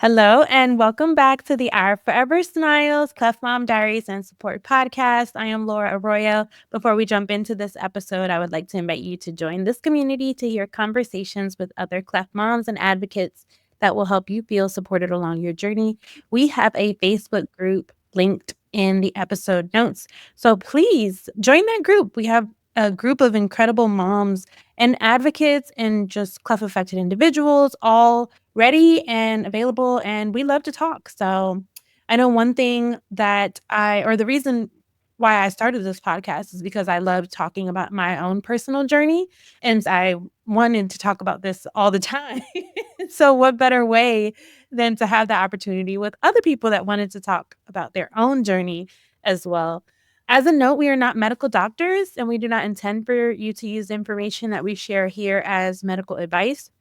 Hello and welcome back to the Our Forever Smiles, Cleft Mom Diaries and Support podcast. I am Laura Arroyo. Before we jump into this episode, I would like to invite you to join this community to hear conversations with other Cleft moms and advocates that will help you feel supported along your journey. We have a Facebook group linked in the episode notes. So please join that group. We have a group of incredible moms and advocates and just cleft affected individuals, all ready and available, and we love to talk. So I know one thing or the reason why I started this podcast is because I love talking about my own personal journey, and I wanted to talk about this all the time. So what better way than to have the opportunity with other people that wanted to talk about their own journey as well. As a note, we are not medical doctors, and we do not intend for you to use information that we share here as medical advice.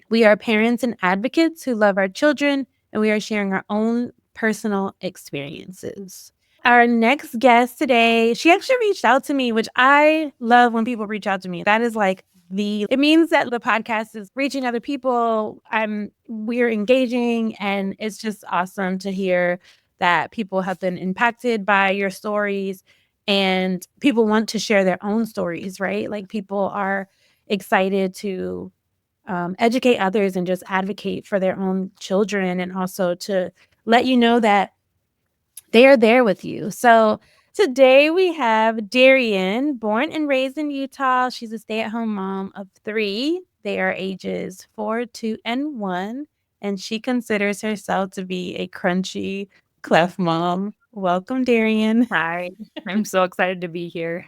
We are parents and advocates who love our children, and we are sharing our own personal experiences. Our next guest today, she actually reached out to me, which I love when people reach out to me. That is like it means that the podcast is reaching other people. We're engaging, and it's just awesome to hear that people have been impacted by your stories and people want to share their own stories, right? Like people are excited to educate others and just advocate for their own children, and also to let you know that they are there with you. So today we have Daryion, born and raised in Utah. She's a stay-at-home mom of 3. They are ages 4, 2, and 1, and she considers herself to be a crunchy cleft mom. Welcome, Daryion. Hi, I'm so excited to be here.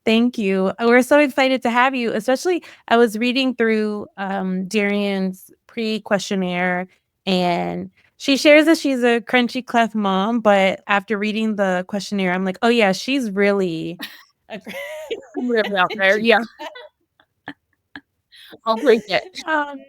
Thank you. We're so excited to have you, especially I was reading through Darion's pre-questionnaire, and she shares that she's a crunchy cleft mom, but after reading the questionnaire, I'm like, oh yeah, she's really a Really out there, yeah. I'll take it. um,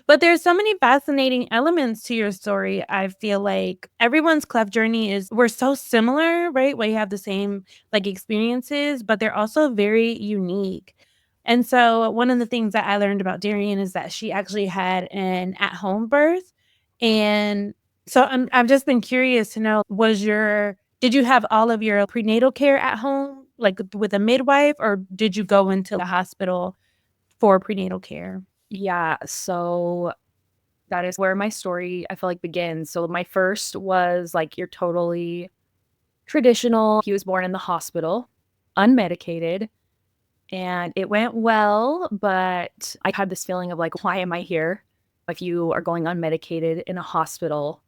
but there's so many fascinating elements to your story. I feel like everyone's cleft journey we're so similar, right? We have the same like experiences, but they're also very unique. And so one of the things that I learned about Daryion is that she actually had an at-home birth. And so I've just been curious to know, did you have all of your prenatal care at home, like with a midwife, or did you go into the hospital for prenatal care? Yeah, so that is where my story, I feel like, begins. So my first was like your totally traditional. He was born in the hospital, unmedicated, and it went well, but I had this feeling of like, why am I here? If you are going unmedicated in a hospital,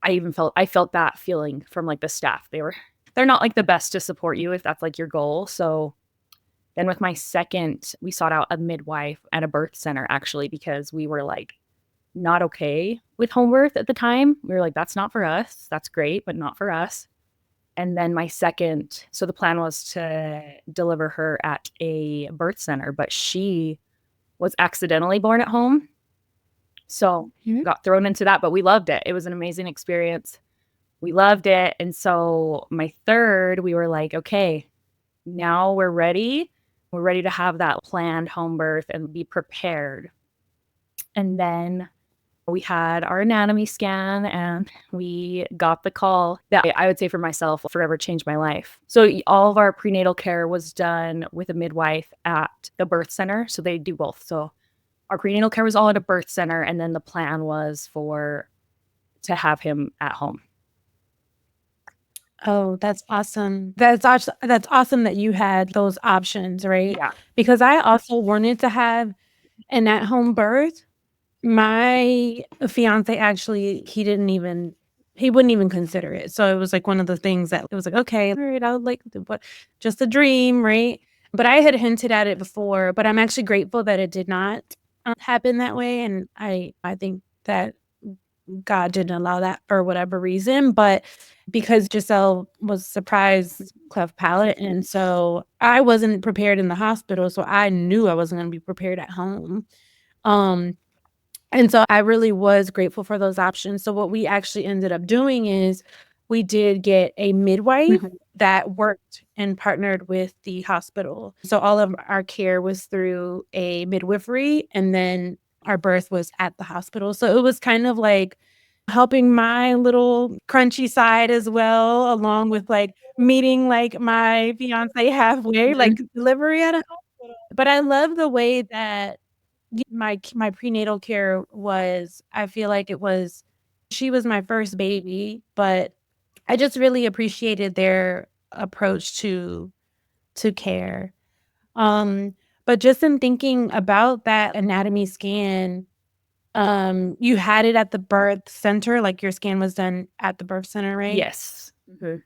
I felt that feeling from like the staff. They're not like the best to support you if that's like your goal. So then with my second, we sought out a midwife at a birth center actually because we were like not okay with home birth at the time. We were like, that's not for us. That's great, but not for us. And then my second, so the plan was to deliver her at a birth center, but she was accidentally born at home. So got thrown into that, but we loved it. It was an amazing experience. We loved it. And so my third, we were like, okay, now we're ready. We're ready to have that planned home birth and be prepared. And then we had our anatomy scan and we got the call that I would say for myself forever changed my life. So all of our prenatal care was done with a midwife at the birth center. So they do both. So our prenatal care was all at a birth center. And then the plan was to have him at home. Oh, that's awesome. That's awesome that you had those options, right? Yeah. Because I also wanted to have an at-home birth. My fiance actually, he wouldn't even consider it. So it was like one of the things that it was like, okay, all right, I would like what just a dream, right? But I had hinted at it before, but I'm actually grateful that it did not happen that way. And I think that God didn't allow that for whatever reason, but because Giselle was surprised cleft palate, and so I wasn't prepared in the hospital, so I knew I wasn't going to be prepared at home. And so I really was grateful for those options. So what we actually ended up doing is we did get a midwife that worked and partnered with the hospital. So all of our care was through a midwifery, and then our birth was at the hospital. So it was kind of like helping my little crunchy side as well, along with like meeting like my fiance halfway, like delivery at a hospital. But I love the way that my prenatal care was. I feel like she was my first baby, but I just really appreciated their approach to care. Um, but just in thinking about that anatomy scan, you had it at the birth center, like your scan was done at the birth center, right? Yes. Mm-hmm.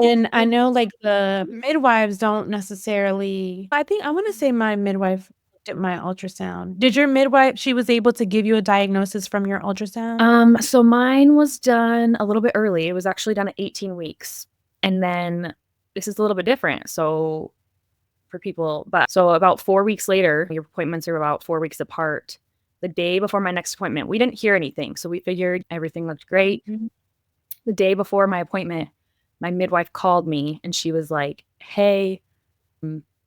And I know like the midwives don't necessarily, I think I want to say my midwife did my ultrasound. Did your midwife, she was able to give you a diagnosis from your ultrasound? So mine was done a little bit early. It was actually done at 18 weeks. And then this is a little bit different. So for people, but so about 4 weeks later, your appointments are about 4 weeks apart. The day before my next appointment, we didn't hear anything. So we figured everything looked great. Mhm. The day before my appointment, my midwife called me and she was like, "Hey,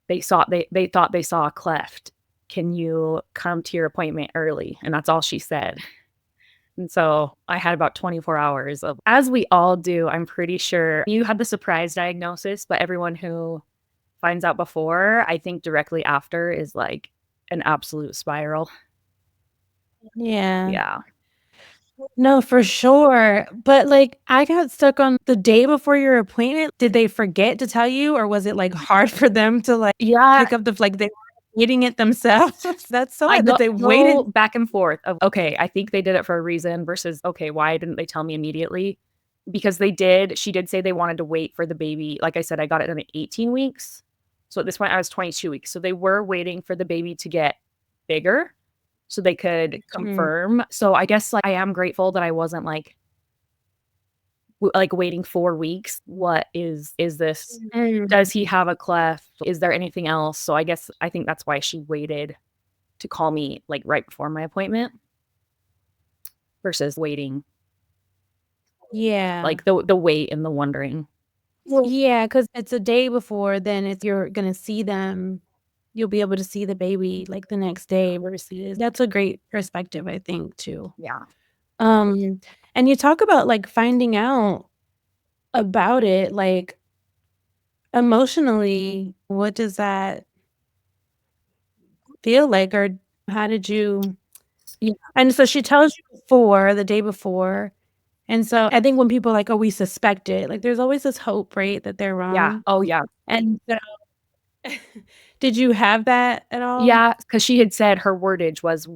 they thought they saw a cleft. Can you come to your appointment early?" And that's all she said. And so I had about 24 hours of, as we all do, I'm pretty sure you had the surprise diagnosis, but everyone who finds out before, I think directly after is like an absolute spiral. Yeah. Yeah. No, for sure. But like I got stuck on the day before your appointment. Did they forget to tell you, or was it like hard for them to like Yeah. pick up the like they were eating it themselves? That's so I odd that they go waited. back and forth of, okay, I think they did it for a reason versus, okay, why didn't they tell me immediately? Because she did say they wanted to wait for the baby. Like I said, I got it done at 18 weeks. So at this point, I was 22 weeks. So they were waiting for the baby to get bigger so they could Mm. confirm. So I guess like I am grateful that I wasn't like waiting 4 weeks. What is this? Mm. Does he have a cleft? Is there anything else? So I think that's why she waited to call me like right before my appointment versus waiting, Yeah. like the wait and the wondering. Yeah, because it's a day before, then if you're gonna see them, you'll be able to see the baby like the next day versus that's a great perspective, I think, too. Yeah. And you talk about like finding out about it, like emotionally, what does that feel like? Or how did you Yeah. and so she tells you before, the day before. And so I think when people are like, oh, we suspect it, like there's always this hope, right, that they're Yeah. wrong. Oh yeah. And so did you have that at all? Yeah, because she had said her wordage was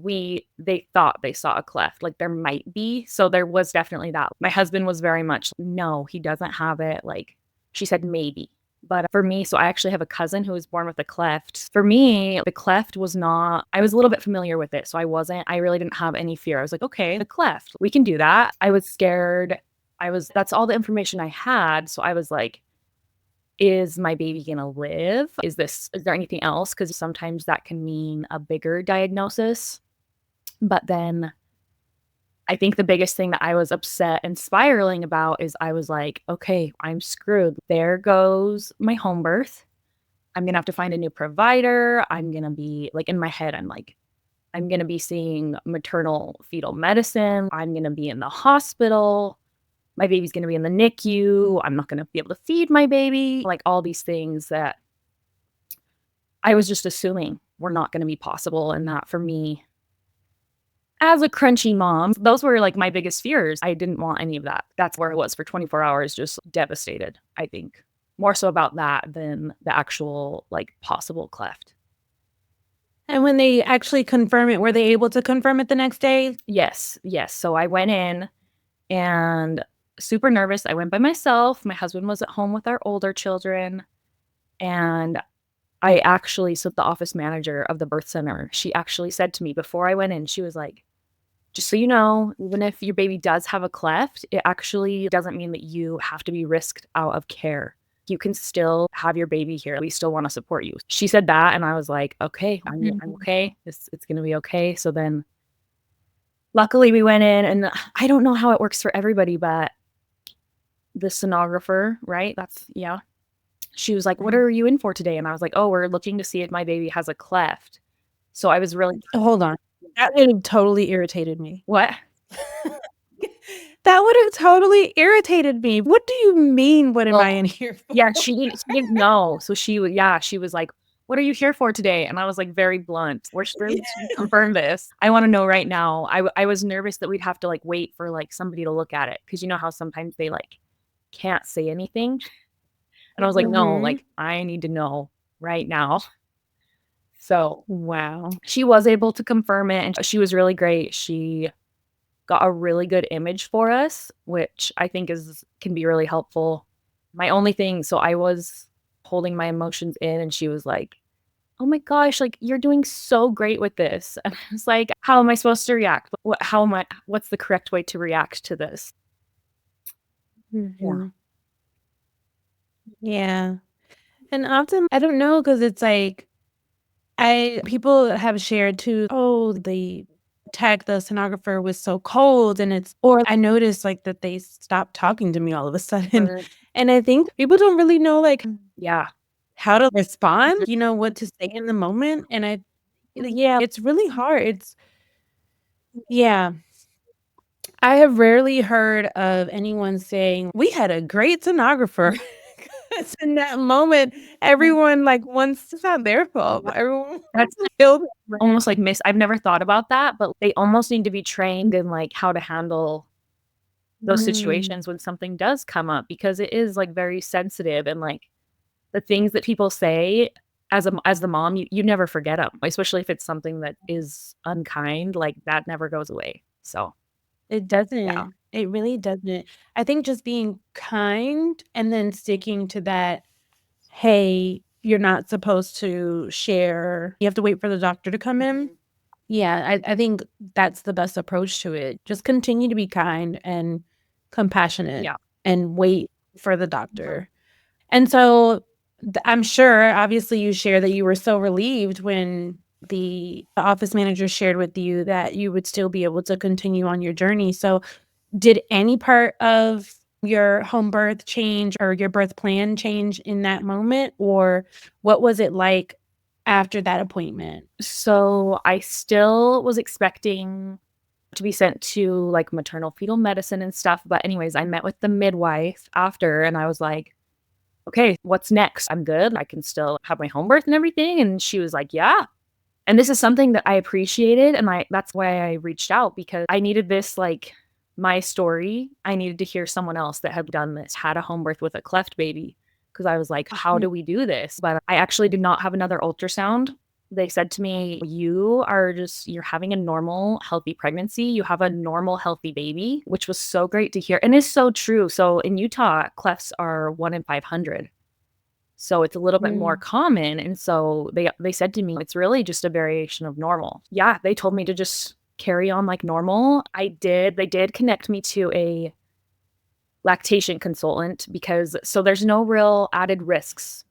they thought they saw a cleft, like there might be. So there was definitely that. My husband was very much, no, he doesn't have it. Like she said, maybe. But for me, so I actually have a cousin who was born with a cleft. For me, the cleft was not, I was a little bit familiar with it. So I really didn't have any fear. I was like, okay, the cleft, we can do that. I was scared. That's all the information I had. So I was like, is my baby going to live? Is there anything else? Because sometimes that can mean a bigger diagnosis. But then I think the biggest thing that I was upset and spiraling about is I was like, okay, I'm screwed. There goes my home birth. I'm going to have to find a new provider. I'm going to be like, in my head, I'm like, I'm going to be seeing maternal fetal medicine. I'm going to be in the hospital. My baby's going to be in the NICU. I'm not going to be able to feed my baby. Like all these things that I was just assuming were not going to be possible. And that for me, as a crunchy mom, those were like my biggest fears. I didn't want any of that. That's where I was for 24 hours, just devastated, I think. More so about that than the actual like possible cleft. And when they actually confirm it, were they able to confirm it the next day? Yes. So I went in and super nervous. I went by myself. My husband was at home with our older children. And so the office manager of the birth center, she actually said to me before I went in, she was like, just so you know, even if your baby does have a cleft, it actually doesn't mean that you have to be risked out of care. You can still have your baby here. We still want to support you. She said that, and I was like, okay, I'm okay. It's going to be okay. So then luckily we went in, and I don't know how it works for everybody, but the sonographer, right? She was like, what are you in for today? And I was like, oh, we're looking to see if my baby has a cleft. So I was really. Hold on. That would have totally irritated me. What? That would have totally irritated me. What do you mean, what am Well, I in here for? yeah, she didn't know. So she was like, "What are you here for today?" And I was like very blunt. We're sure Yeah. to confirm this. I want to know right now. I was nervous that we'd have to like wait for like somebody to look at it because you know how sometimes they like can't say anything. And I was like, "No, Mhm. like I need to know right now." So Wow. she was able to confirm it, and she was really great. She got a really good image for us, which I think is can be really helpful. My only thing, so I was holding my emotions in and she was like, "Oh my gosh, like you're doing so great with this." And I was like, "How am I supposed to react? What's the correct way to react to this?" Yeah. Mhm. Yeah. And often, I don't know, because it's like I people have shared too, "Oh, the sonographer was so cold," and it's or I noticed, like, that they stopped talking to me all of a sudden, Or and I think people don't really know, like, yeah. how to respond, Mhm. what to say in the moment, and yeah, it's really hard, yeah. I have rarely heard of anyone saying, "We had a great sonographer." 'Cause in that moment, everyone, like, wants it's not their fault, but everyone That's feels almost like I've never thought about that, but they almost need to be trained in like how to handle those Mm, situations when something does come up because it is like very sensitive and like the things that people say as the mom, you never forget them, especially if it's something that is unkind, like, that never goes away. So, it yeah. doesn't. It really doesn't. I think just being kind and then sticking to that, "Hey, you're not supposed to share. You have to wait for the doctor to come in." Mhm. Yeah, I think that's the best approach to it. Just continue to be kind and compassionate Yeah. and wait for the Mhm. doctor. And so, I'm sure, obviously, you share that you were so relieved when the office manager shared with you that you would still be able to continue on your journey. So, did any part of your home birth change or your birth plan change in that moment? Or what was it like after that appointment? So, I still was expecting to be sent to, like, maternal fetal medicine and stuff, but anyways, I met with the midwife after, and I was like, "Okay, what's next? I'm good. I can still have my home birth and everything," and she was like, "Yeah." And this is something that I appreciated, and that's why I reached out because I needed this, like, my story. I needed to hear someone else that had done this, had a home birth with a cleft baby, because I was like, "How Mhm. do we do this?" But I actually did not have another ultrasound. They said to me, you're having a normal, healthy pregnancy. You have a normal, healthy baby," which was so great to hear, and is so true. So in Utah, clefts are 1 in 500. So it's a little bit more Mm. common, and so they said to me, "It's really just a variation of normal." Yeah, they told me to just carry on like normal. I did. They did connect me to a lactation consultant because so there's no real added risks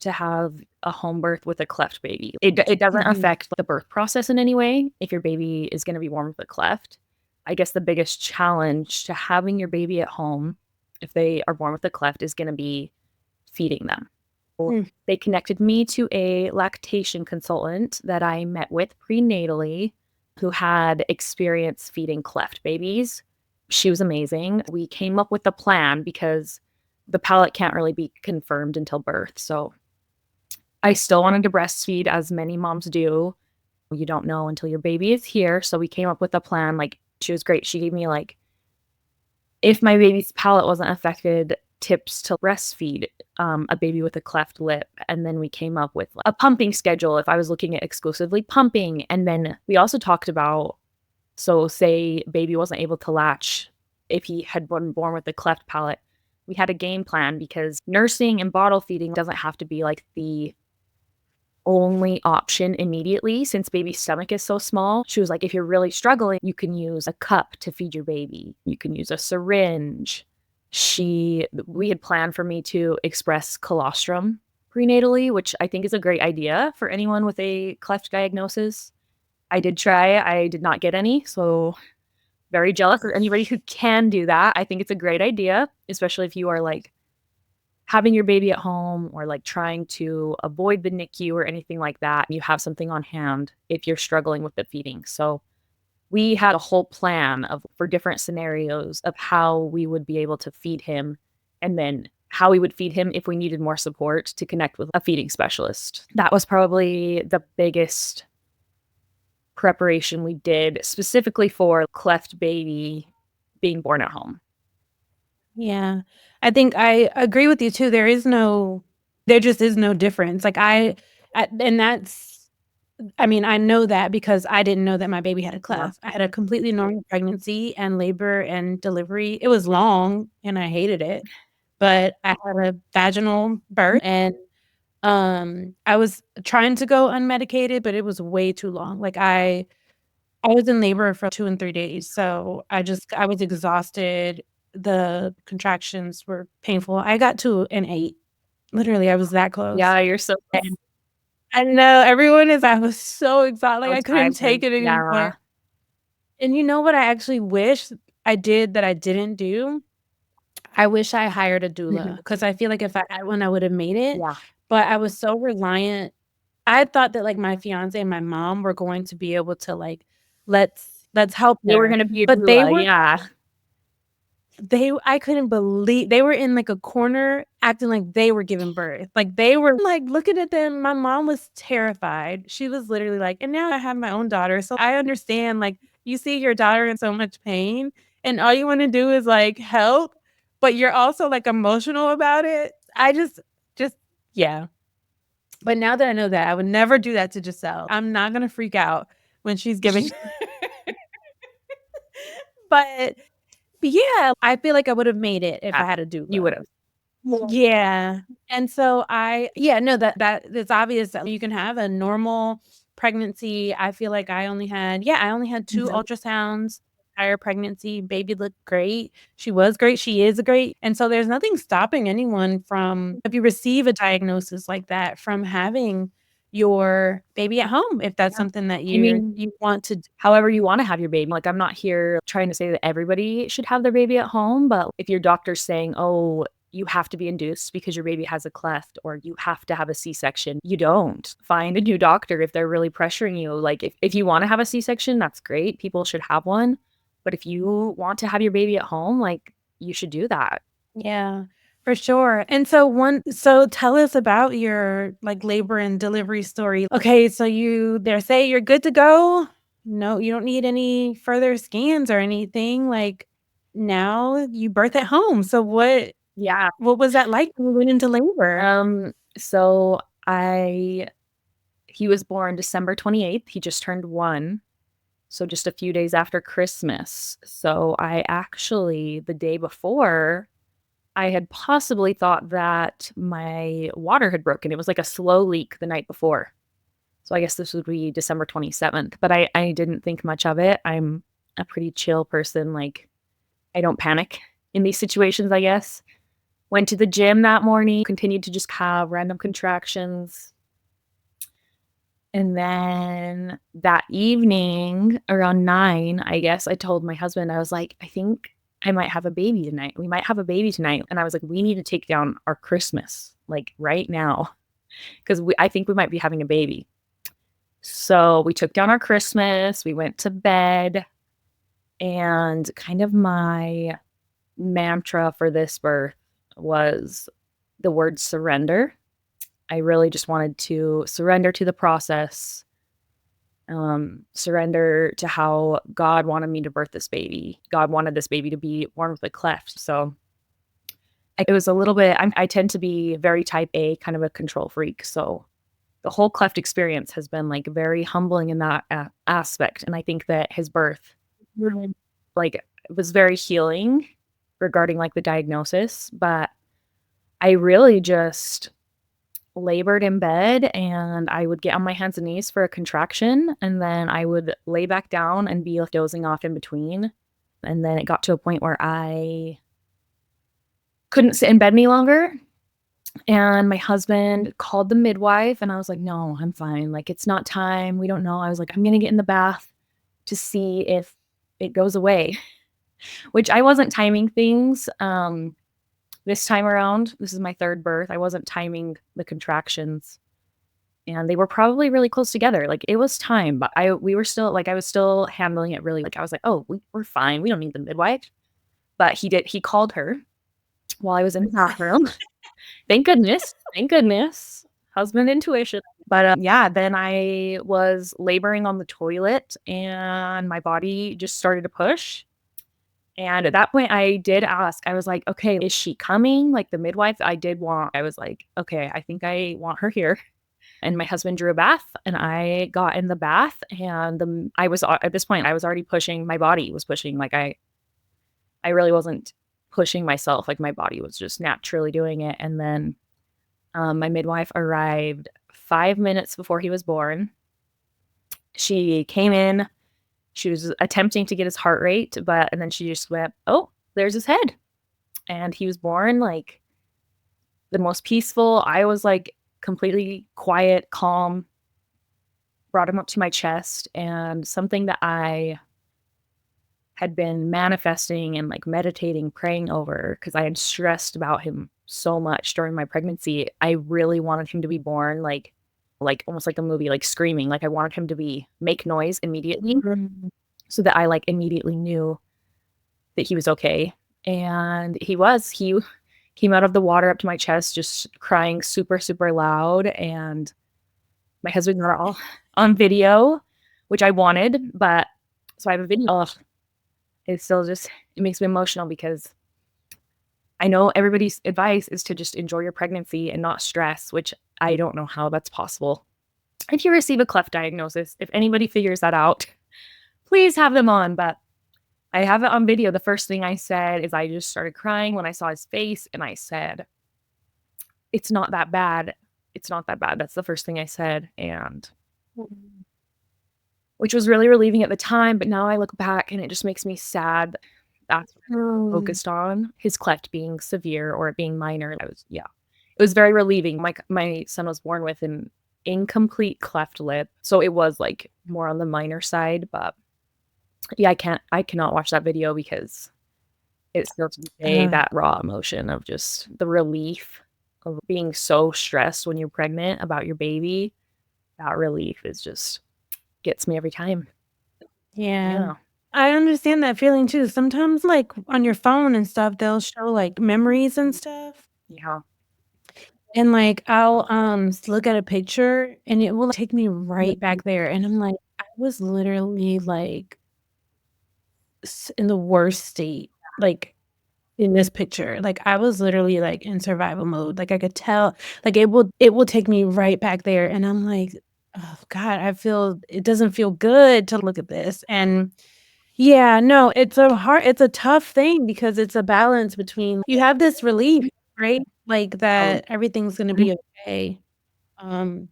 to have a home birth with a cleft baby. It doesn't Mhm. affect the birth process in any way if your baby is gonna be born with a cleft. I guess the biggest challenge to having your baby at home, if they are born with a cleft, is gonna be feeding them. Mm. They connected me to a lactation consultant that I met with prenatally who had experience feeding cleft babies. She was amazing. We came up with a plan because the palate can't really be confirmed until birth. So I still wanted to breastfeed as many moms do. You don't know until your baby is here. So we came up with a plan. Like, she was great. She gave me like if my baby's palate wasn't affected, tips to breastfeed a baby with a cleft lip. And then we came up with a pumping schedule if I was looking at exclusively pumping. And then we also talked about so, say baby wasn't able to latch if he had been born with a cleft palate. We had a game plan because nursing and bottle feeding doesn't have to be like the only option immediately since baby's stomach is so small. She was like, if you're really struggling, you can use a cup to feed your baby. You can use a syringe. We had planned for me to express colostrum prenatally, which I think is a great idea for anyone with a cleft diagnosis. I did try, I did not get any, so very jealous of anybody who can do that. I think it's a great idea, especially if you are like having your baby at home or like trying to avoid the NICU or anything like that, you have something on hand if you're struggling with the feeding. So we had a whole plan for different scenarios of how we would be able to feed him and then how we would feed him if we needed more support to connect with a feeding specialist. That was probably the biggest preparation we did specifically for Cleft baby being born at home. Yeah. I think I agree with you too. There just is no difference. Like and that's, I mean, I know that because I didn't know that my baby had a Yeah. cleft. I had a completely normal pregnancy and labor and delivery. It was long and I hated it, but I had a vaginal birth and I was trying to go unmedicated, but it was way too long. Like I was in labor for 2 and 3 days, so I was exhausted. The contractions were painful. I got to an 8. Literally, I was that close. Yeah, you're so And I know I was so exhausted, like, I couldn't take tired. it Yeah. anymore. And you know what I actually wish I did that I didn't do? I wish I hired a doula because I feel like if I had one, I would have made it, Yeah. but I was so reliant. I thought that, like, my fiancé and my mom were going to be able to, like, let's help They were her, gonna be a but doula, yeah. I couldn't believe they were in, like, a corner acting like they were giving birth. Like, they were, like, looking at them. My mom was terrified. She was literally like, "And now I have my own daughter, so I understand, like, you see your daughter in so much pain, and all you wanna do is, like, help, but you're also, like, emotional about it." I just yeah. But now that I know that, I would never do that to Giselle. I'm not gonna freak out when she's giving but yeah, I feel like I would have made it if Yeah, I had a you doula. would've. Yeah, and so no, that it's obvious that you can have a normal pregnancy. I feel like I only had 2 Mhm. ultrasounds entire pregnancy. Baby looked great. She was great. She is great, and so there's nothing stopping anyone from, if you receive a diagnosis like that, from having your baby at home, if that's Yeah. something that I mean, you want to do. however you wanna have your baby, like, I'm not here trying to say that everybody should have their baby at home, but if your doctor's saying, "Oh, you have to be induced because your baby has a cleft," or "You have to have a C-section," you don't. Find a new doctor if they're really pressuring you. Like, if you wanna have a C-section, that's great, people should have one, but if you want to have your baby at home, like, you should do that. Yeah, for sure. And so tell us about your, like, labor and delivery story. Okay, so they say you're good to go. No, you don't need any further scans or anything. Like, now you birth at home. So Yeah. what was that like when we went into labor? So I he was born December 28th, he just turned 1, so just a few days after Christmas. So I actually the day before, I had possibly thought that my water had broken. It was like a slow leak the night before. So I guess this would be December 27th, but I didn't think much of it. I'm a pretty chill person, like, I don't panic in these situations, I guess. Went to the gym that morning, continued to just have random contractions. And then that evening around 9, I guess, I told my husband, I was like, "I think I might have a baby tonight. We might have a baby tonight." And I was like, "We need to take down our Christmas, like, right now, 'cause I think we might be having a baby." So, we took down our Christmas, we went to bed, and kind of my mantra for this birth was the word surrender. I really just wanted to surrender to the process, surrender to how God wanted me to birth this baby. God wanted this baby to be born with a cleft. So it was a little bit, I tend to be very type A, kind of a control freak. So the whole cleft experience has been like very humbling in that aspect. And I think that his birth really, like, was very healing regarding like the diagnosis. But I really just labored in bed and I would get on my hands and knees for a contraction and then I would lay back down and be like dozing off in between. And then it got to a point where I couldn't sit in bed any longer. And my husband called the midwife and I was like, "No, I'm fine. Like, it's not time. We don't know." I was like, "I'm going to get in the bath to see if it goes away," which I wasn't timing things. This time around, this is my third birth. I wasn't timing the contractions, and they were probably really close together. Like, it was time, but we were still like, I was still handling it really, like, I was like, "Oh, we're fine. We don't need the midwife." But he called her while I was in the bathroom. Thank goodness. Thank goodness. Husband intuition. But, yeah, then I was laboring on the toilet, and my body just started to push. And at that point, I did ask. I was like, "Okay, is she coming?" Like, the midwife, I was like, "Okay, I think I want her here." And my husband drew a bath, and I got in the bath, and I was at this point, I was already pushing. My body was pushing. Like, I really wasn't pushing myself. Like, my body was just naturally doing it. And then my midwife arrived 5 minutes before he was born. She came in. She was attempting to get his heart rate, and then she just went, "Oh, there's his head." And he was born like the most peaceful. I was like completely quiet, calm, brought him up to my chest, and something that I had been manifesting and like meditating, praying over, because I had stressed about him so much during my pregnancy. I really wanted him to be born like almost like a movie, like screaming. Like, I wanted him to make noise immediately, so that I like immediately knew that he was okay. And he came out of the water up to my chest, just crying super, super loud. And my husband got it all on video, which I wanted, but so I have a video. Ugh, it still just, it makes me emotional because I know everybody's advice is to just enjoy your pregnancy and not stress, which I don't know how that's possible. If you receive a cleft diagnosis, if anybody figures that out, please have them on. But I have it on video. The first thing I said is I just started crying when I saw his face, and I said, "It's not that bad. It's not that bad." That's the first thing I said, and which was really relieving at the time, but now I look back and it just makes me sad. That's what I focused on, his cleft being severe or it being minor. It was very relieving. My son was born with an incomplete cleft lip, so it was like more on the minor side. But yeah, I cannot watch that video because it still to this day, that raw emotion of just the relief of being so stressed when you're pregnant about your baby. That relief is just gets me every time. Yeah. Yeah. I understand that feeling too. Sometimes, like, on your phone and stuff, they'll show, like, memories and stuff. Yeah. And, like, I'll, look at a picture, and it will take me right back there, and I'm like, "I was literally, like, in the worst state, like, in this picture." Like, I was literally, like, in survival mode. Like, I could tell, like, it will take me right back there, and I'm like, "Oh god, it doesn't feel good to look at this." And yeah, no, it's a tough thing because it's a balance between you have this relief, right? Like, that everything's gonna be okay. Um,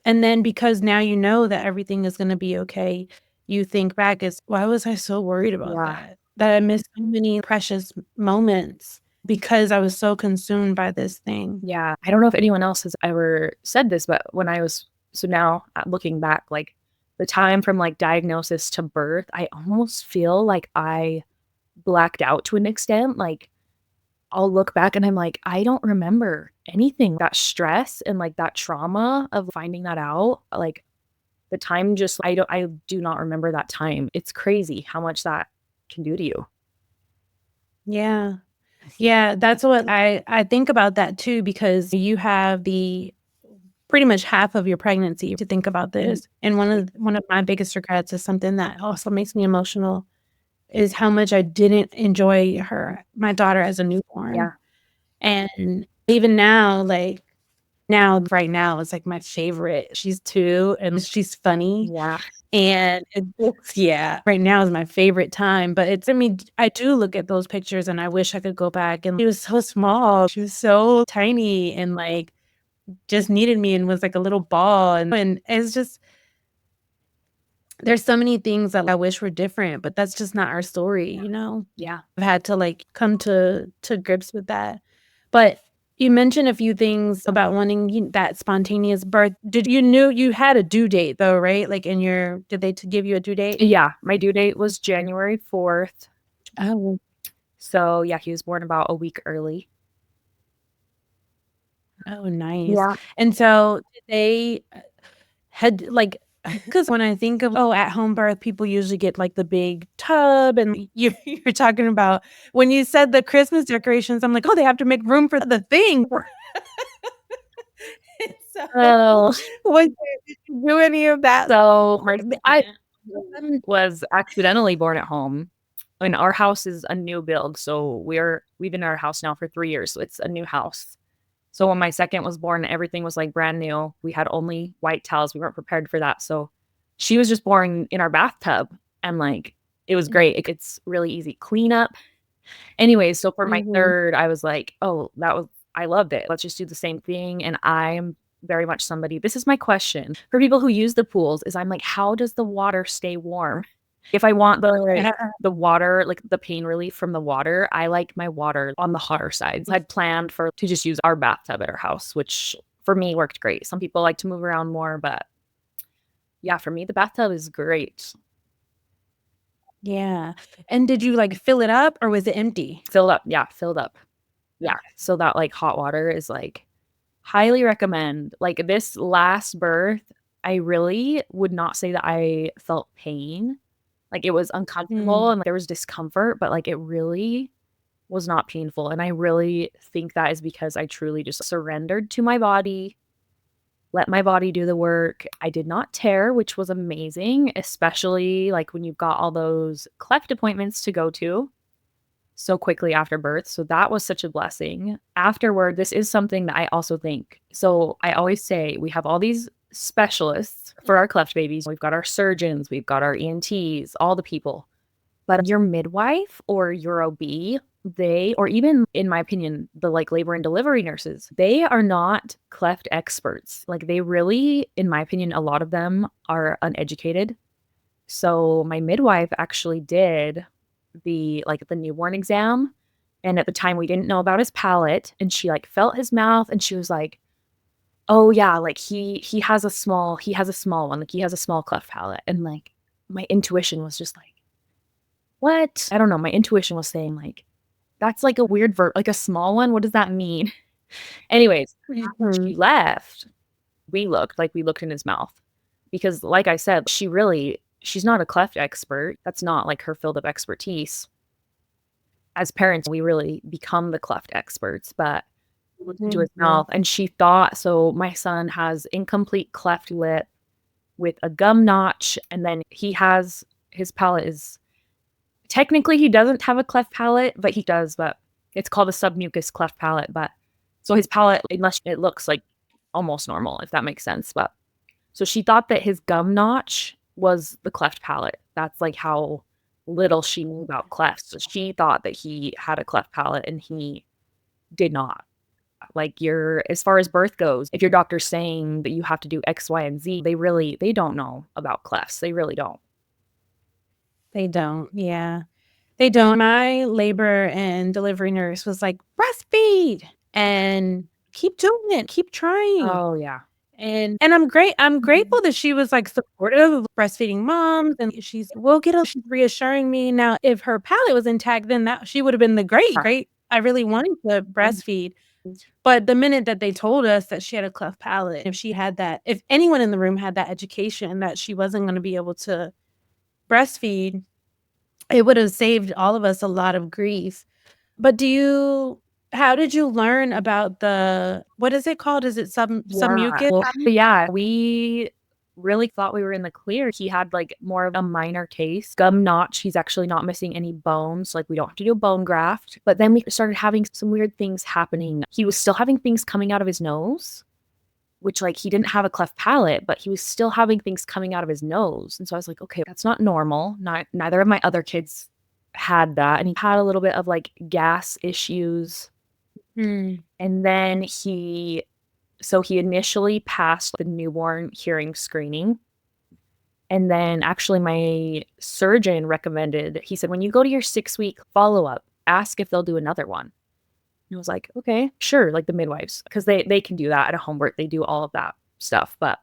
and then because now you know that everything is gonna be okay, you think back as, "Why was I so worried about Yeah. that? That I missed so many precious moments because I was so consumed by this thing." Yeah. I don't know if anyone else has ever said this, but now looking back, like the time from like diagnosis to birth, I almost feel like I blacked out to an extent. Like, I'll look back and I'm like, I don't remember anything. That stress and like that trauma of finding that out, like the time just, I do not remember that time. It's crazy how much that can do to you. Yeah. Yeah, that's what I think about that too, because you have the pretty much half of your pregnancy to think about this. And one of my biggest regrets is something that also makes me emotional, is how much I didn't enjoy my daughter as a newborn. Yeah. And even now, like, right now is like my favorite. She's 2 and she's funny. Yeah. And yeah, right now is my favorite time, but I mean, I do look at those pictures and I wish I could go back, and she was so small. She was so tiny and, like, just needed me and was like a little ball, and it's just, there's so many things that I wish were different, but that's just not our story, you know? Yeah. I've had to, like, come to grips with that. But you mentioned a few things about wanting that spontaneous birth. You knew you had a due date though, right? Like, did they give you a due date? Yeah. My due date was January 4th. Oh. So yeah, he was born about a week early. Oh, nice. Yeah. And so did they had like because when I think of, oh, at home birth, people usually get like the big tub and you're talking about when you said the Christmas decorations, I'm like, oh, they have to make room for the thing. So Oh, did you do any of that? so Part of I it? was accidentally born at home. And our house is a new build, so we've been in our house now for 3 years, so it's a new house. So when my second was born, everything was like brand new. We had only white towels. We weren't prepared for that. So she was just born in our bathtub and like it was great. It's really easy cleanup. Anyways, so for my Mhm. third, I was like, oh, I loved it. Let's just do the same thing. And I'm very much somebody, this is my question for people who use the pools is I'm like, how does the water stay warm? If I want the water, like the pain relief from the water, I like my water on the hotter side. I had planned for to just use our bathtub at our house, which for me worked great. Some people like to move around more, but yeah, for me the bathtub is great. Yeah. And did you like fill it up or was it empty? Filled up. Yeah, filled up. Yeah. Okay. So that like hot water is like highly recommend. Like this last birth, I really would not say that I felt pain. Like it was uncomfortable Mm. and there was discomfort, but like it really was not painful. And I really think that is because I truly just surrendered to my body, let my body do the work. I did not tear, which was amazing, especially like when you've got all those cleft appointments to go to so quickly after birth. So that was such a blessing. Afterward, this is something that I also think. So I always say we have all these specialists for our cleft babies. We've got our surgeons, we've got our ENTs, all the people. But your midwife or your OB, they, or even in my opinion, the like labor and delivery nurses, they are not cleft experts. Like they really, in my opinion, a lot of them are uneducated. So my midwife actually did the newborn exam. And at the time we didn't know about his palate. And she like felt his mouth and she was like, oh yeah, like he has a small one, like he has a small cleft palate. And like my intuition was just like, what? I don't know. My intuition was saying like, that's like a weird verb, like a small one. What does that mean? Anyways, after she Mhm. left, we looked in his mouth because like I said, she's not a cleft expert. That's not like her field of expertise. As parents, we really become the cleft experts, but we looked into his Mhm. mouth and she thought, so my son has incomplete cleft lip with a gum notch, and then his palate is technically he doesn't have a cleft palate, but he does, but it's called a submucous cleft palate. But so his palate, unless it looks like almost normal, if that makes sense. But so she thought that his gum notch was the cleft palate. That's like how little she knew about clefts. So she thought that he had a cleft palate and he did not. Like as far as birth goes, if your doctor's saying that you have to do X, Y, and Z, they don't know about clefts. They really don't. They don't. Yeah. They don't. My labor and delivery nurse was like, breastfeed and keep doing it, keep trying. Oh yeah. And I'm grateful that she was like supportive of breastfeeding moms and she's reassuring me. Now, if her palate was intact, then that she would have been the great. I really wanted to breastfeed. But the minute that they told us that she had a cleft palate, if anyone in the room had that education that she wasn't going to be able to breastfeed, it would have saved all of us a lot of grief. But how did you learn about what is it called? Is it some Yeah. mucus? Well, yeah, we really thought we were in the clear. He had like more of a minor case. Gum notch, he's actually not missing any bones. Like we don't have to do a bone graft. But then we started having some weird things happening. He was still having things coming out of his nose, which like he didn't have a cleft palate, but he was still having things coming out of his nose. And so I was like, okay, that's not normal. Neither of my other kids had that. And he had a little bit of like gas issues. Mm. And then he initially passed the newborn hearing screening. And then actually my surgeon recommended, he said, when you go to your 6-week follow-up, ask if they'll do another one. And I was like, okay, sure, like the midwives, because they can do that at a home birth. They do all of that stuff. But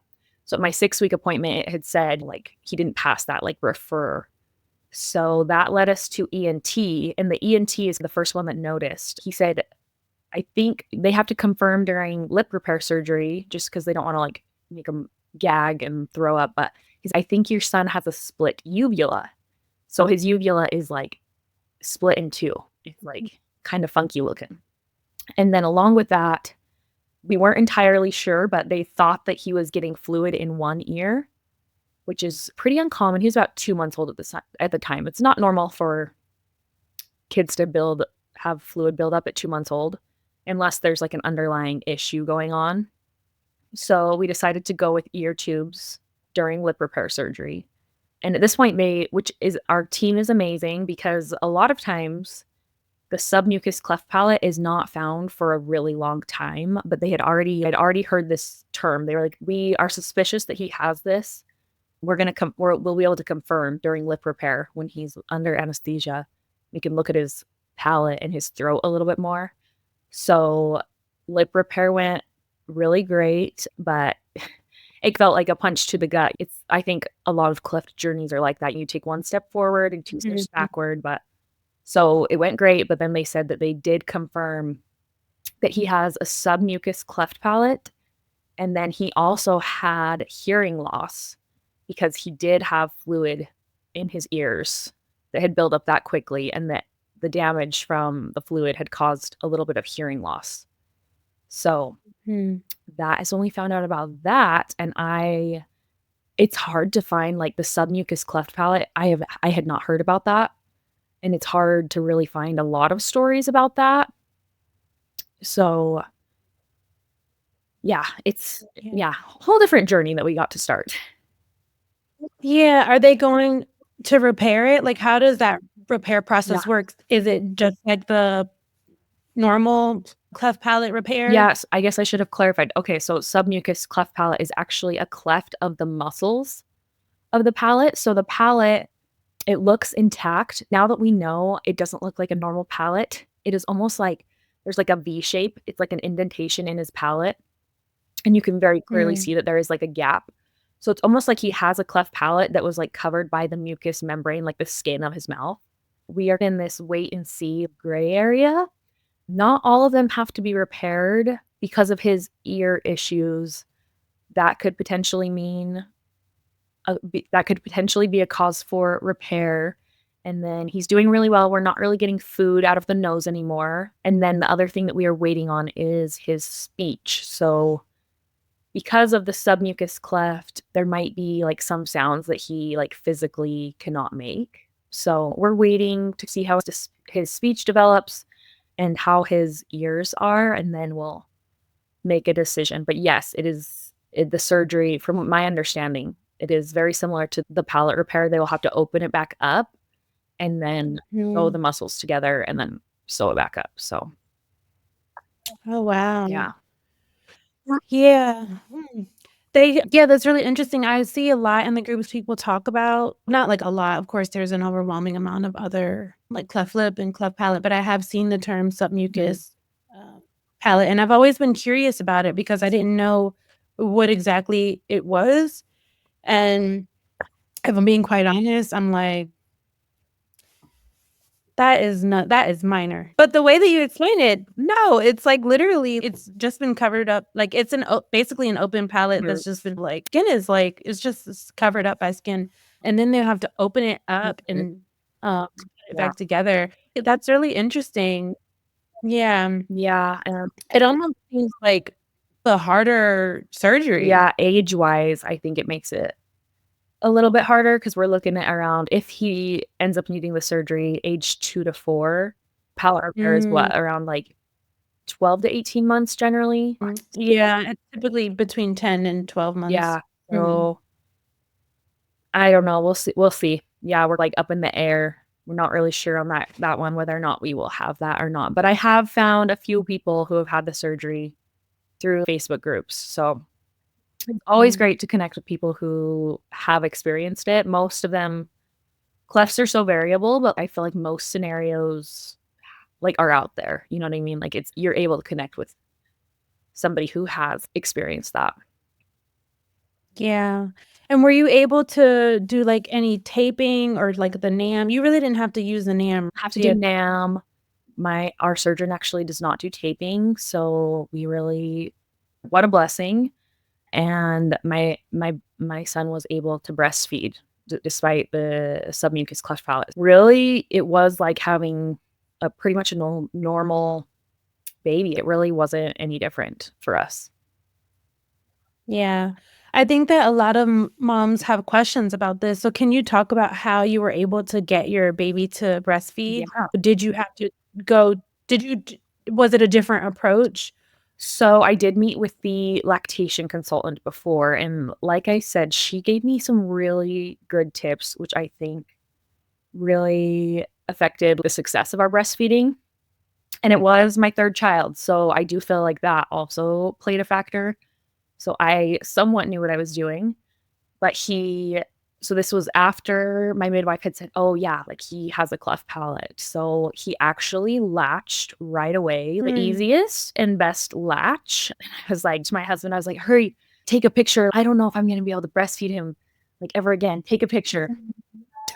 so at my 6-week appointment, it had said like he didn't pass that, like refer. So that led us to ENT. And the ENT is the first one that noticed. He said, I think they have to confirm during lip repair surgery just because they don't want to like make him gag and throw up. But I think your son has a split uvula. So his uvula is like split in two. It's like kind of funky looking. And then along with that, we weren't entirely sure, but they thought that he was getting fluid in one ear, which is pretty uncommon. He was about 2 months old at the time. It's not normal for kids to have fluid build up at 2 months old unless there's like an underlying issue going on. So we decided to go with ear tubes during lip repair surgery. And at this point, our team is amazing because a lot of times the submucous cleft palate is not found for a really long time, but I'd already heard this term. They were like, we are suspicious that he has this. We'll be able to confirm during lip repair when he's under anesthesia. We can look at his palate and his throat a little bit more. So lip repair went really great, but it felt like a punch to the gut. I think a lot of cleft journeys are like that. You take one step forward and 2 steps backward, so it went great, but then they said that they did confirm that he has a submucous cleft palate, and then he also had hearing loss because he did have fluid in his ears that had built up that quickly, and that the damage from the fluid had caused a little bit of hearing loss. So that is when we found out about that, and it's hard to find like the submucous cleft palate. I had not heard about that. And it's hard to really find a lot of stories about that. So, yeah, it's a whole different journey that we got to start. Yeah. Are they going to repair it? Like, how does that repair process work? Is it just like the normal cleft palate repair? Yes, I guess I should have clarified. Okay, so submucous cleft palate is actually a cleft of the muscles of the palate. So the palate, it looks intact. Now that we know it doesn't look like a normal palate, it is almost like there's like a V shape. It's like an indentation in his palate. And you can very clearly see that there is like a gap. So it's almost like he has a cleft palate that was like covered by the mucous membrane, like the skin of his mouth. We are in this wait and see gray area. Not all of them have to be repaired because of his ear issues. That could potentially be a cause for repair. And then he's doing really well. We're not really getting food out of the nose anymore. And then the other thing that we are waiting on is his speech. So because of the submucous cleft, there might be like some sounds that he like physically cannot make. So we're waiting to see how his speech develops and how his ears are, and then we'll make a decision. But yes, the surgery, from my understanding, it is very similar to the palate repair. They will have to open it back up and then sew the muscles together and then sew it back up. So, oh wow, yeah. That's really interesting. I see a lot in the groups people talk about, not like a lot, of course, there's an overwhelming amount of other like cleft lip and cleft palate, but I have seen the term submucous palate, and I've always been curious about it because I didn't know what exactly it was. And if I'm being quite honest, I'm like, that is minor. But the way that you explain it, no, it's like literally it's just been covered up. Like it's basically an open palate that's just been like skin is like it's just covered up by skin. And then they have to open it up and put it back together. That's really interesting. Yeah. Yeah. It almost seems like the harder surgery. Yeah, age-wise, I think it makes it a little bit harder because we're looking at around, if he ends up needing the surgery, age 2 to 4. Palate repair is what, around like 12 to 18 months generally? Yeah, it's typically between 10 and 12 months. Yeah. So I don't know. We'll see. Yeah, we're like up in the air. We're not really sure on that one, whether or not we will have that or not. But I have found a few people who have had the surgery through Facebook groups. So it's always great to connect with people who have experienced it. Most of them, clefts are so variable, but I feel like most scenarios like are out there. You know what I mean? Like you're able to connect with somebody who has experienced that. Yeah. And were you able to do like any taping or like the NAM? You really didn't have to use the NAM. Have to do NAM. Our surgeon actually does not do taping, so what a blessing. And my son was able to breastfeed despite the submucous cleft palate. Really, it was like having a pretty much a normal baby. It really wasn't any different for us. Yeah. I think that a lot of moms have questions about this. So can you talk about how you were able to get your baby to breastfeed? Yeah. Did you have to go did you d was it a different approach? So I did meet with the lactation consultant before, and like I said, she gave me some really good tips, which I think really affected the success of our breastfeeding. And it was my third child, so I do feel like that also played a factor. So I somewhat knew what I was doing, but so this was after my midwife had said, "Oh, yeah, like, he has a cleft palate." So he actually latched right away, the Mm. easiest and best latch. And I was like to my husband, I was like, "Hurry, take a picture. I don't know if I'm gonna be able to breastfeed him, like, ever again. Take a picture."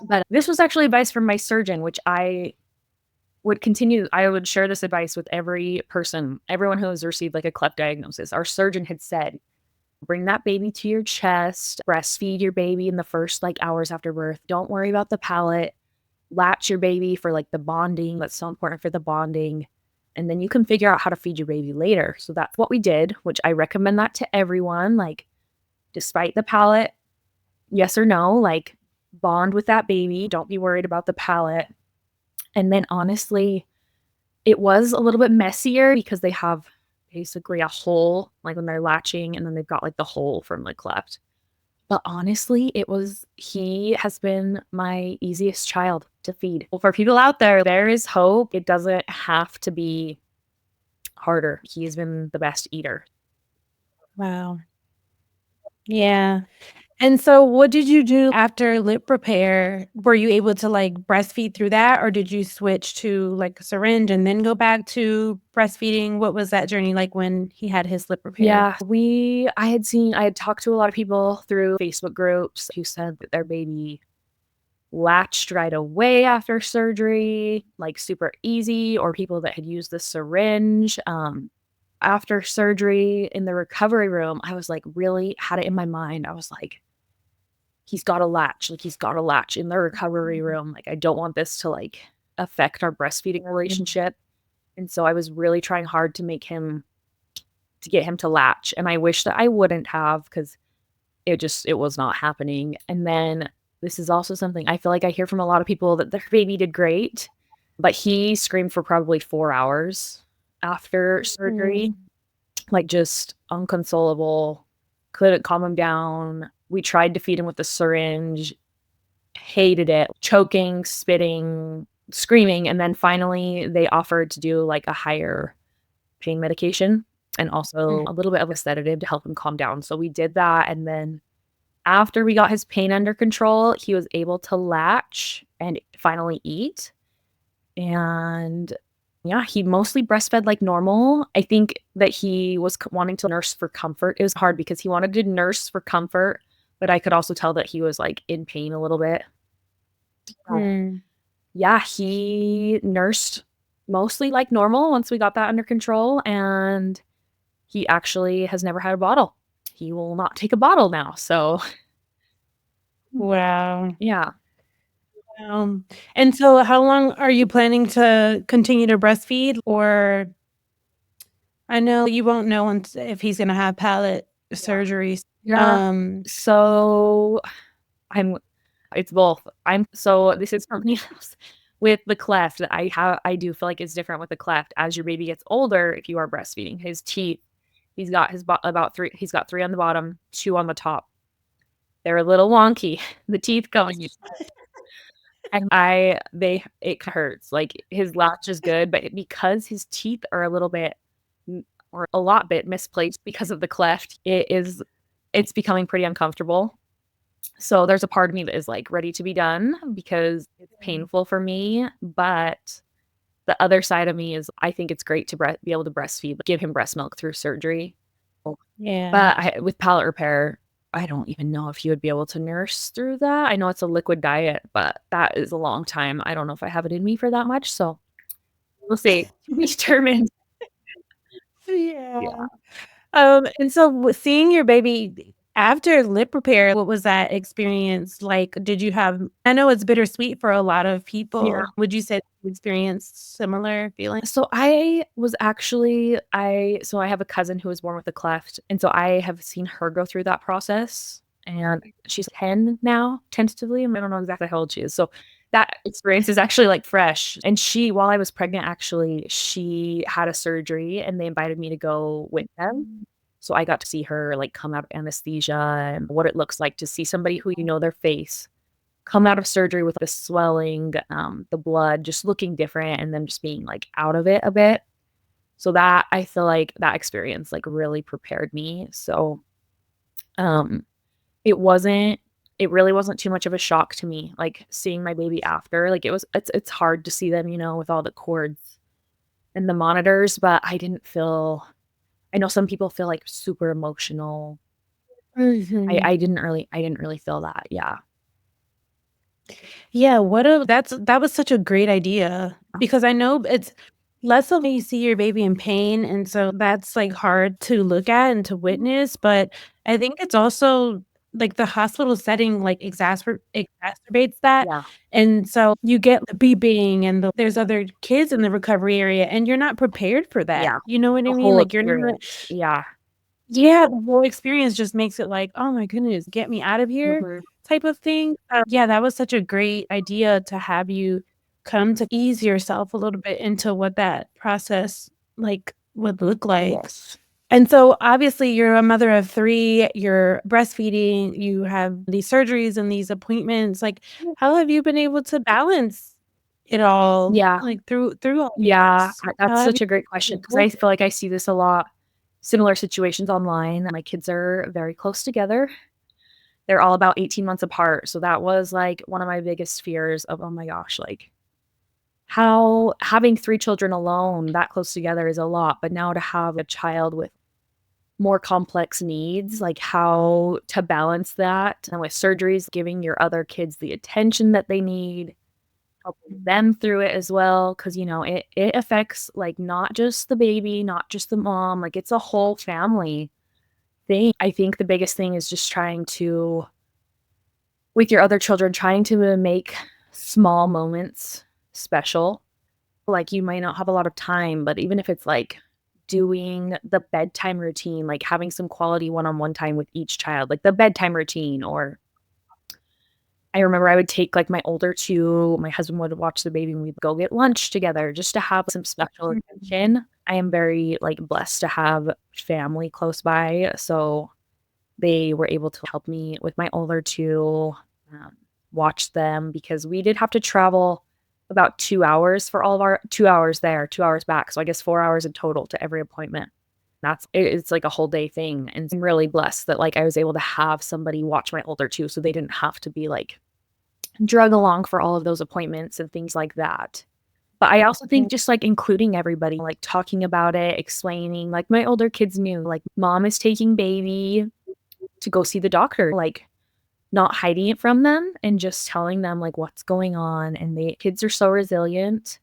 But this was actually advice from my surgeon, which I would share this advice with everyone who has received, like, a cleft diagnosis. Our surgeon had said, "Bring that baby to your chest, breastfeed your baby in the first, like, hours after birth. Don't worry about the palate. Latch your baby for, like, the bonding. That's so important for the bonding, and then you can figure out how to feed your baby later." So that's what we did, which I recommend that to everyone, like, despite the palate, yes or no, like, bond with that baby. Don't be worried about the palate. And then honestly, it was a little bit messier because they have basically a hole, like, when they're latching, and then they've got, like, the hole from the cleft. But honestly, he has been my easiest child to feed. Well, for people out there is hope. It doesn't have to be harder. He's been the best eater. Wow. Yeah. And so what did you do after lip repair? Were you able to, like, breastfeed through that, or did you switch to, like, a syringe and then go back to breastfeeding? What was that journey like when he had his lip repair? Yeah, I had talked to a lot of people through Facebook groups who said that their baby latched right away after surgery, like, super easy, or people that had used the syringe. After surgery in the recovery room, I was like, really had it in my mind. I was like, he's got a latch in the recovery room. Like, I don't want this to, like, affect our breastfeeding relationship. And so I was really trying hard to get him to latch. And I wish that I wouldn't have, because it was not happening. And then this is also something I feel like I hear from a lot of people, that their baby did great, but he screamed for probably 4 hours after surgery, Mm. like, just unconsolable, couldn't calm him down. We tried to feed him with the syringe, hated it, choking, spitting, screaming. And then finally they offered to do, like, a higher pain medication and Mm. also a little bit of a sedative to help him calm down. So we did that, and then after we got his pain under control, he was able to latch and finally eat. And yeah, he mostly breastfed like normal. I think that he was wanting to nurse for comfort. It was hard because he wanted to nurse for comfort, but I could also tell that he was, like, in pain a little bit. Mm. Yeah, he nursed mostly like normal once we got that under control, and he actually has never had a bottle. He will not take a bottle now. So Wow. yeah. And so how long are you planning to continue to breastfeed? Or I know you won't know if he's gonna have palate surgeries. Yeah. Um, So I'm it's both. So this is something else with the cleft that I do feel like is different with the cleft. As your baby gets older, if you are breastfeeding, his teeth, about 3 he's got 3 on the bottom, 2 on the top. They're a little wonky, the teeth going in. And it hurts. Like, his latch is good, but because his teeth are a little bit or a lot bit misplaced because of the cleft, it's becoming pretty uncomfortable. So there's a part of me that is, like, ready to be done because it's painful for me, but the other side of me is I think it's great to be able to breastfeed, give him breast milk through surgery. yeah. But with palate repair, I don't even know if he would be able to nurse through that. I know it's a liquid diet, but that is a long time. I don't know if I have it in me for that much. So We'll see. To be determined. Yeah. Yeah. And so seeing your baby after lip repair, what was that experience like? Did you have I know it's bittersweet for a lot of Yeah. people. Would you say you experienced similar feelings? So I was actually I have a cousin who was born with a cleft, and so I have seen her go through that process, and she's 10 now, tentatively. I don't know exactly how old she is. So that experience is actually, like, fresh, and while I was pregnant, actually, she had a surgery, and they invited me to go with them. So I got to see her, like, come out of anesthesia and what it looks like to see somebody who you know their face come out of surgery with the swelling, the blood just looking different and them just being, like, out of it a bit. So that I feel like that experience, like, really prepared me. So, um, it wasn't it really wasn't too much of a shock to me, like, seeing my baby after, like, it's hard to see them, with all the cords and the monitors, but I know some people feel, like, super emotional. Mhm. I didn't really feel that, yeah. Yeah, that was such a great idea because I know it's less of you see your baby in pain, and so that's, like, hard to look at and to witness, but I think it's also, like, the hospital setting, like, exacerbates that, Yeah, and so you get the beeping and there's other kids in the recovery area, and you're not prepared for that, yeah, you know what I the mean? whole Like, you're not experience, yeah. yeah, the whole experience just makes it like, "Oh my goodness, get me out of here," Mhm. type of thing. Yeah, that was such a great idea to have you come to ease yourself a little bit into what that process, like, would look like. Yes. And so, obviously, you're a mother of 3, you're breastfeeding, you have these surgeries and these appointments, like, how have you been able to balance it all, Yeah, like, through all yeah, this? How that's have you such a great made question it because I work? feel like I see this a lot, similar situations online. My kids are very close together. They're all about 18 months apart, so that was, like, one of my biggest fears of, "Oh my gosh, like, how having 3 children alone that close together is a lot, but now to have a child with more complex needs, like, how to balance that, and with surgeries, giving your other kids the attention that they need, helping them through it as well, because it affects, like, not just the baby, not just the mom, like, it's a whole family thing. I think the biggest thing is just trying to with your other children, trying to make small moments special. Like, you might not have a lot of time, but even if it's, like, doing the bedtime routine, like, having some quality one-on-one time with each child, like the bedtime routine, or I remember I would take, like, my older 2, my husband would watch the baby, and we'd go get lunch together just to have some special Mhm. attention. I am very, like, blessed to have family close by, so they were able to help me with my older 2, um, watch them because we did have to travel about 2 hours for all of our 2 hours there, 2 hours back, so I guess 4 hours in total to every appointment. It's like a whole day thing, and I'm really blessed that, like, I was able to have somebody watch my older 2 so they didn't have to be, like, drug along for all of those appointments and things like that. But I also think just, like, including everybody, like, talking about it, explaining, like, my older kids knew, like, mom is taking baby to go see the doctor, like, not hiding it from them and just telling them, like, what's going on, and the kids are so resilient.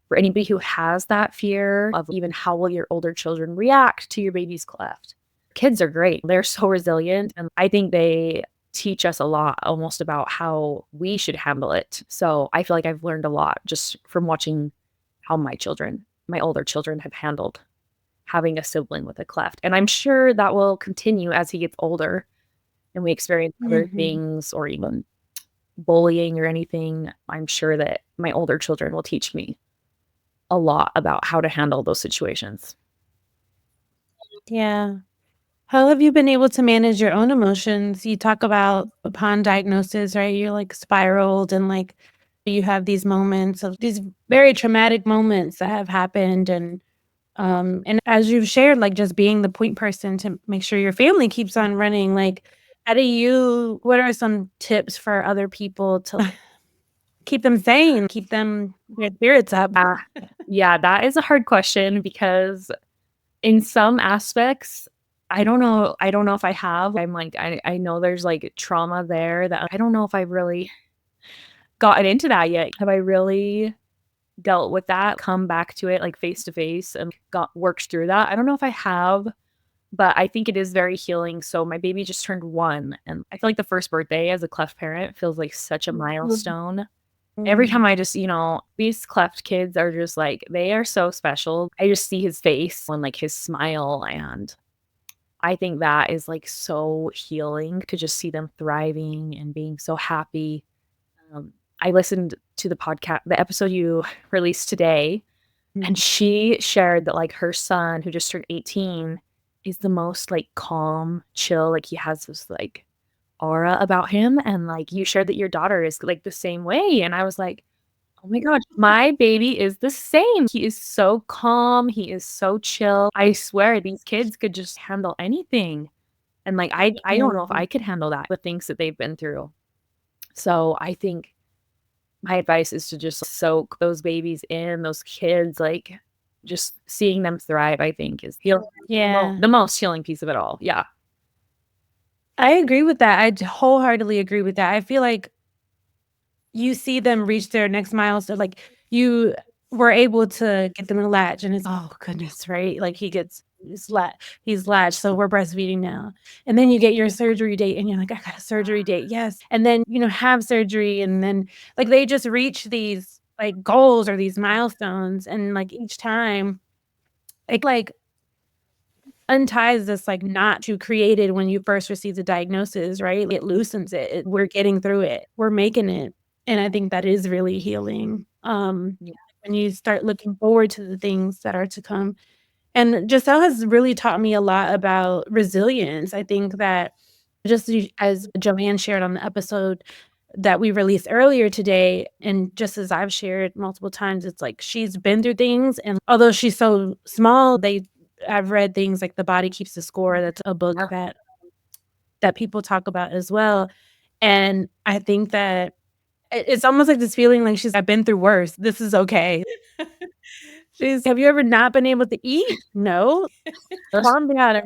For anybody who has that fear of even how will your older children react to your baby's cleft, kids are great. They're so resilient, and I think they teach us a lot almost about how we should handle it. So, I feel like I've learned a lot just from watching how my older children have handled having a sibling with a cleft, and I'm sure that will continue as he gets older and we experience other Mhm. things or even bullying or anything. I'm sure that my older children will teach me a lot about how to handle those situations. Yeah. How have you been able to manage your own emotions? You talk about upon diagnosis, right? You're like spiraled and like you have these moments of these very traumatic moments that have happened and as you've shared, like just being the point person to make sure your family keeps on running, like what are some tips for other people to keep them sane, keep them their spirits up? Ah, yeah, that is a hard question because in some aspects, I don't know if I have. I'm like, I know there's, like, trauma there that I don't know if I've really gotten into that yet. Have I really dealt with that, come back to it like face to face and worked through that. I don't know if I have, but I think it is very healing. So my baby just turned 1, and I feel like the first birthday as a cleft parent feels like such a milestone. Every time I just, these cleft kids are just like, they are so special. I just see his face and like his smile, and I think that is like so healing to just see them thriving and being so happy. I listened to the episode you released today, and she shared that like her son, who just turned 18, is the most like calm, chill, like he has this like aura about him. And like you shared that your daughter is like the same way. And I was like, oh my God, my baby is the same. He is so calm. He is so chill. I swear these kids could just handle anything. And like, I don't know if I could handle that, the things that they've been through. So I think my advice is to just soak those babies in, those kids, like just seeing them thrive, I think is the most healing piece of it all. Yeah. I agree with that. I wholeheartedly agree with that. I feel like you see them reach their next milestone, like you were able to get them in a latch, and it's, oh goodness, right? Like he's latched, so we're breastfeeding now. And then you get your surgery date, and you're like, I got a surgery date, yes. And then have surgery, and then like they just reach these like goals or these milestones, and like each time, like unties this like knot you created when you first received the diagnosis, right? It loosens it. We're getting through it. We're making it. And I think that is really healing. When you start looking forward to the things that are to come. And Giselle has really taught me a lot about resilience. I think that just as Joanne shared on the episode that we released earlier today, and just as I've shared multiple times, it's like she's been through things, and although she's so small, I've read things like The Body Keeps the Score. That's a book that people talk about as well. And I think that it's almost like this feeling like I've been through worse. This is okay. Have you ever not been able to eat? No. Calm down.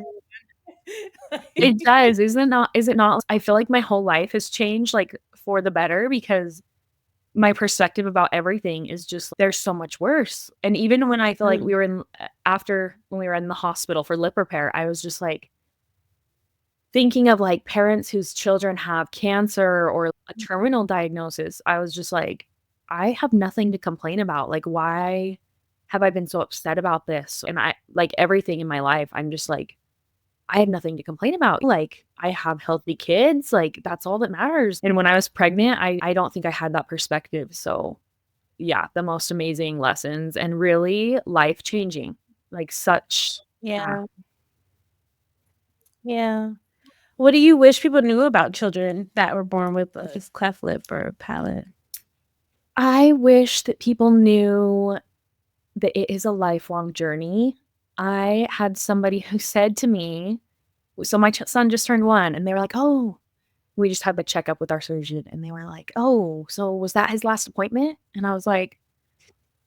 It does. Is it not? I feel like my whole life has changed like for the better, because my perspective about everything is just there's so much worse. And even when I feel like we were when we were in the hospital for lip repair, I was just like thinking of like parents whose children have cancer or a terminal diagnosis. I was just like, I have nothing to complain about. Like, why have I been so upset about this? And I like everything in my life, I'm just like, I have nothing to complain about. Like, I have healthy kids. Like, that's all that matters. And when I was pregnant, I don't think I had that perspective. So yeah, the most amazing lessons and really life-changing. Like such. Yeah. What do you wish people knew about children that were born with a cleft lip or palate? I wish that people knew that it is a lifelong journey. I had somebody who said to me, so my son just turned 1, and they were like, oh, we just had the checkup with our surgeon, and they were like, oh, so was that his last appointment? And I was like,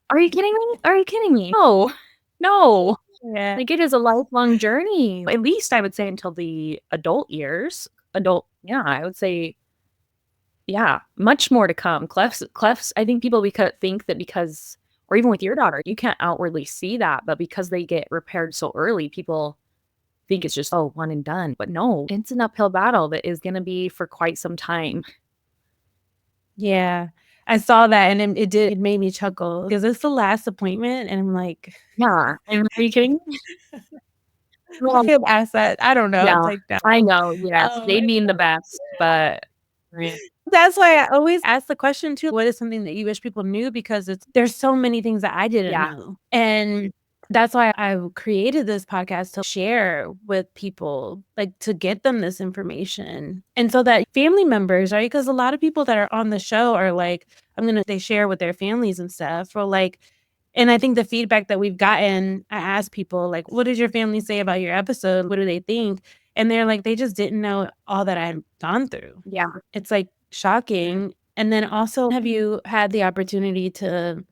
are you kidding me? Are you kidding me? No. Yeah. Like, it is a lifelong journey. At least I would say until the adult years. I would say, yeah, much more to come. Clefts, I think people think that because, or even with your daughter, you can't outwardly see that, but because they get repaired so early, people think it's just, oh, one and done. But no, it's an uphill battle that is going to be for quite some time. Yeah. I saw that, and it made me chuckle because it's the last appointment, and I'm like, yeah. Are you kidding me? Well, I ask that. I don't know. Yeah, It's like, no. I know. Yes, they mean the best, but that's why I always ask the question too. What is something that you wish people knew? Because there's so many things that I didn't know, and that's why I created this podcast, to share with people, like to get them this information, and so that family members, right? Because a lot of people that are on the show are like, they share with their families and stuff, or like. And I think the feedback that we've gotten, I asked people, like, what did your family say about your episode? What do they think? And they're like, they just didn't know all that I've gone through. Yeah. It's like shocking. And then also, have you had the opportunity to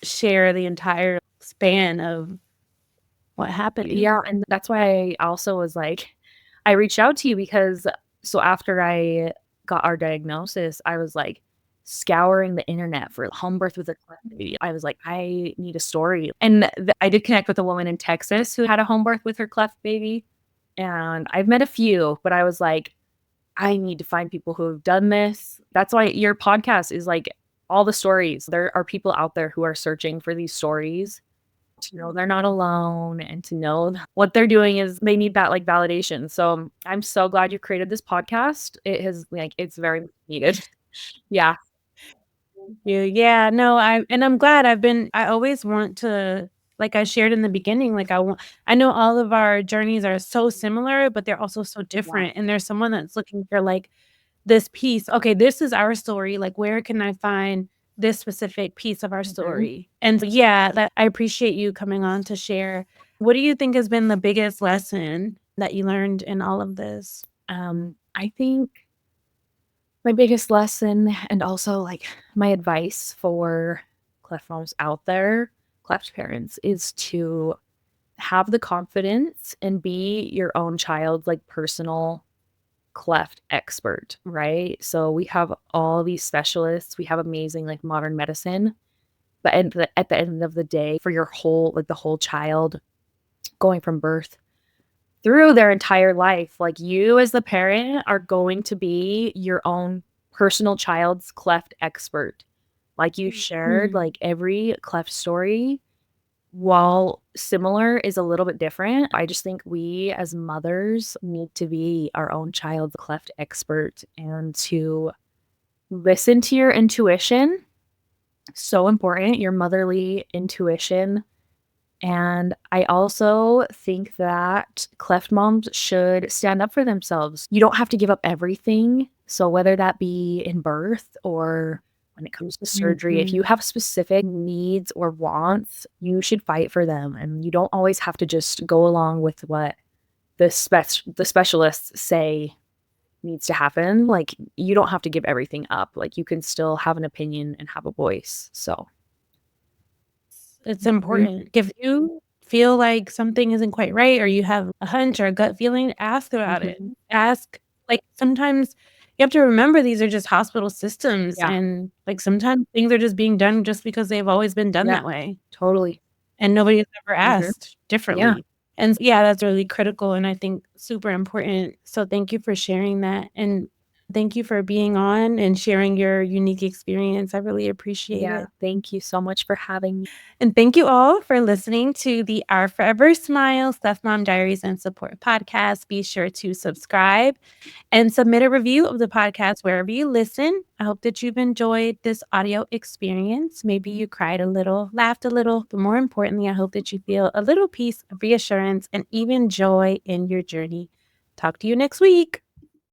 share the entire span of what happened? Yeah. And that's why I also was like, I reached out to you because, so after I got our diagnosis, I was like, scouring the internet for home birth with a cleft baby. I was like, I need a story. And I did connect with a woman in Texas who had a home birth with her cleft baby. And I've met a few, but I was like, I need to find people who have done this. That's why your podcast is like all the stories. There are people out there who are searching for these stories to know they're not alone and to know what they're doing is they need that like validation. So I'm so glad you created this podcast. It has like it's very much needed. Yeah. Yeah, no, I'm glad I always want to, like I shared in the beginning, like I know all of our journeys are so similar, but they're also so Yeah. different. And there's someone that's looking for like this piece. Okay, this is our story. Like, where can I find this specific piece of our Mhm. story? And so, yeah, that I appreciate you coming on to share. What do you think has been the biggest lesson that you learned in all of this? I think my biggest lesson and also like my advice for cleft moms out there, cleft parents, is to have the confidence and be your own child's like personal cleft expert, right? So we have all these specialists, we have amazing like modern medicine, but at the end of the day, for your whole like the whole child going from birth through their entire life, like you as the parent are going to be your own personal child's cleft expert. Like you shared, Mm. like every cleft story, while similar, is a little bit different. I just think we as mothers need to be our own child's cleft expert and to listen to your intuition. So important, your motherly intuition. And I also think that cleft moms should stand up for themselves. You don't have to give up everything. So, whether that be in birth or when it comes to surgery, if Mhm. you have specific needs or wants, you should fight for them. And you don't always have to just go along with what the specialists say needs to happen. Like, you don't have to give everything up. Like, you can still have an opinion and have a voice. So, It's mhm, important. If you feel like something isn't quite right or you have a hunch or a gut feeling, ask about it. mhm. Ask, like, sometimes you have to remember these are just hospital systems, Yeah, and, like, sometimes things are just being done just because they've always been done yeah, that way, totally. and nobody has ever Mhm. asked Yeah. differently. And yeah, that's really critical and I think super important. So thank you for sharing that, and thank you for being on and sharing your unique experience. I really appreciate Yeah. it. Thank you so much for having me. And thank you all for listening to the Our Forever Smiles, Cleft Mom Diaries and Support podcast. Be sure to subscribe and submit a review of the podcast wherever you listen. I hope that you've enjoyed this audio experience. Maybe you cried a little, laughed a little, but more importantly, I hope that you feel a little piece of reassurance and even joy in your journey. Talk to you next week.